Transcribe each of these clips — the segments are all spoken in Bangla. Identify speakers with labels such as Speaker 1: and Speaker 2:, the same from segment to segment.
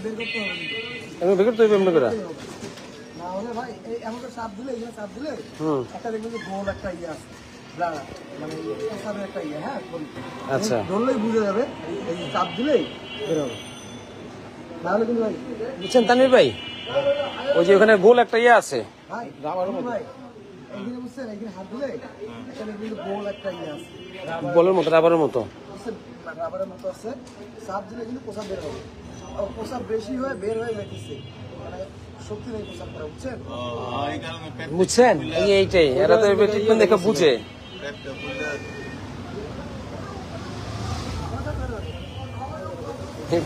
Speaker 1: বের করতে হবে।
Speaker 2: এমনি বের করতে হবে এমনি করে।
Speaker 1: না হলে ভাই এই এমন চাপ দিলে এখানে চাপ দিলে একটা দেখবেন যে গোল একটা ইয়ে আছে। মানে প্রসাদের একটা ইয়ে, হ্যাঁ।
Speaker 2: আচ্ছা।
Speaker 1: ধরলেই বুঝে যাবে এই চাপ দিলেই বের হবে। নাহলে কিন্তু ভাই
Speaker 2: বুঝছেন তানভীর ভাই, ওই যে ওখানে গোল একটা ইয়ে আছে
Speaker 1: ভাই ভাই এইখানে বুঝছেন, এইখানে হাত দিলে এখানে কিন্তু গোল একটা ইয়ে আছে,
Speaker 2: বলের মতো, রাবারের মতো।
Speaker 1: বুঝছেন, রাবারের মতো আছে। চাপ দিলে কিন্তু প্রসাদ বের হবে। আর প্রসাদ বেশি হয়ে বের হয়ে যাইতেছে, মানে শক্তি নেই প্রসাদ করা, বুঝছেন।
Speaker 2: বুঝছেন, এইটাই এরা তো ট্রিটমেন্ট দেখে বুঝে।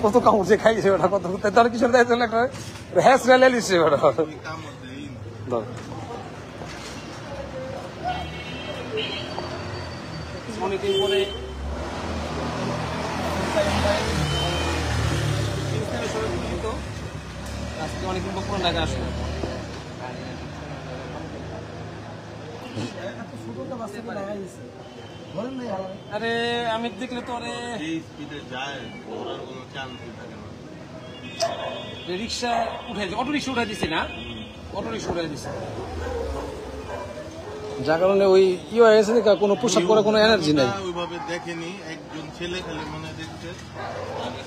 Speaker 2: কত কামড়ছে খাইছে ওটা, কত তার কিছু একটা হ্যাস রেলে লিখছে ওটা। অনেকদিন পরে আজকে অনেকদিন পর পুরো ঢাকা আসলো। আরে আমি দেখলে তো রিক্সা উঠাই, অটো রিক্সা উঠাই দিছি না, অটো রিক্সা উঠাই দিছি, যার কারণে ওই ই হয়ে গেছে, কোনো পোশাক করার কোনো এনার্জি নাই।
Speaker 3: ওইভাবে দেখেনি, একজন ছেলে খালি মনে দেখছে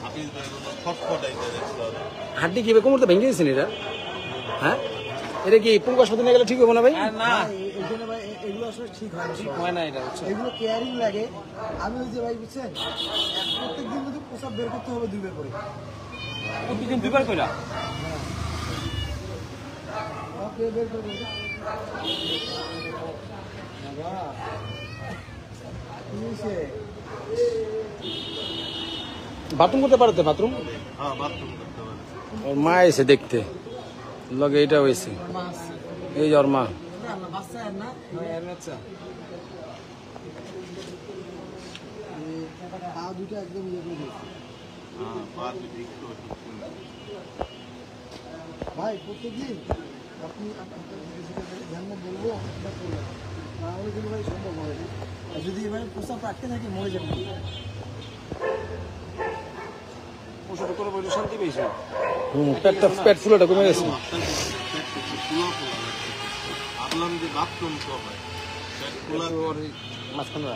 Speaker 3: হাফিজ ভাই ফটফটাইতে দেখতে হবে।
Speaker 2: হাড্ডি কি কোমরতে ভেঙে গেছেন এটা? হ্যাঁ, এটা কি পুরো হাসপাতালে নিয়ে গেলে ঠিক হবে না ভাই?
Speaker 1: না, এখানে ভাই এগুলো আসলে ঠিক হয় না,
Speaker 2: ঠিক হয় না এটা, হচ্ছে
Speaker 1: এগুলো কেয়ারিং লাগে। আমি ওই যে ভাই বুঝছেন, প্রত্যেকদিন যদি প্রসাদ বের করতে হবে 2 বার করে,
Speaker 2: প্রতিদিন 2 বার করে।
Speaker 1: ওকে বের করে দেবে।
Speaker 2: বাথরুম করতে পারো তো? বাথরুম,
Speaker 3: হ্যাঁ বাথরুম করতে পারে।
Speaker 2: ওর মা এসে দেখতে লগে এটা হয়েছে, এই যে ওর মা।
Speaker 1: বাচ্চা না,
Speaker 2: আচ্ছা,
Speaker 1: পা দুটো একদম ইয়ে করে দিয়েছে।
Speaker 3: হ্যাঁ পা দুটো একটু সুন্দর।
Speaker 1: ভাই প্রত্যেকদিন আপনি ধ্যান বলবো এটা করবেন, না হলে কিন্তু ভাই সম্ভব হবে না। আর যদি এভাবে প্রস্তাব রাখতে থাকে মরে যাবে।
Speaker 2: ওষুধ করে বলে শান্তি পেয়েছে। পেট ফুলাটা কমে গেছে।
Speaker 3: ভাবলাম যে বাথরুম তো হয়, পেট ফুলা
Speaker 2: মাঝখানে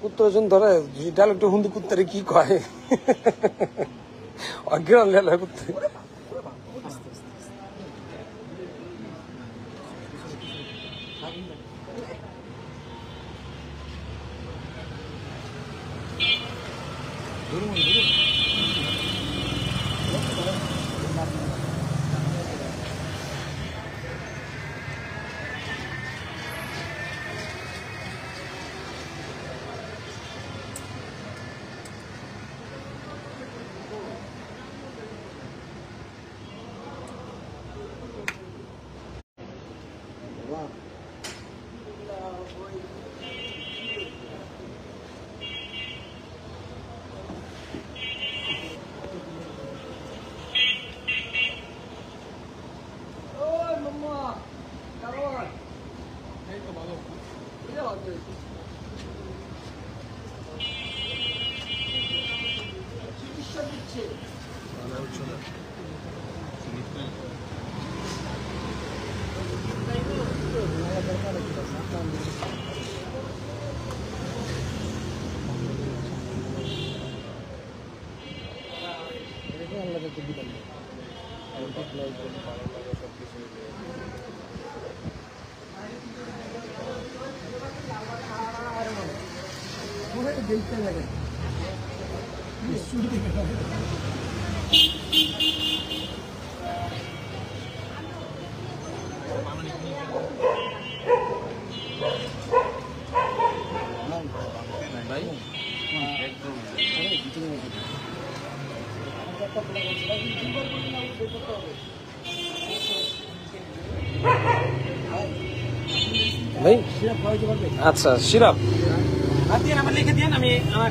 Speaker 2: কুত্তরজন ধরে ডাল একটু হুন্দু কুত্তারে কি কয়, অজ্ঞান লেলা কুত্তে।
Speaker 1: দেখতে লাগে ভাই একদম কতটা করছে ভাই, কিন্তু দুইবার করলে না বের করতে হবে
Speaker 2: ভাই
Speaker 1: সেটা খাওয়াইতে পারবে।
Speaker 2: আচ্ছা সিরাপ আর দিয়ে আমার লিখে দিন আমি আমার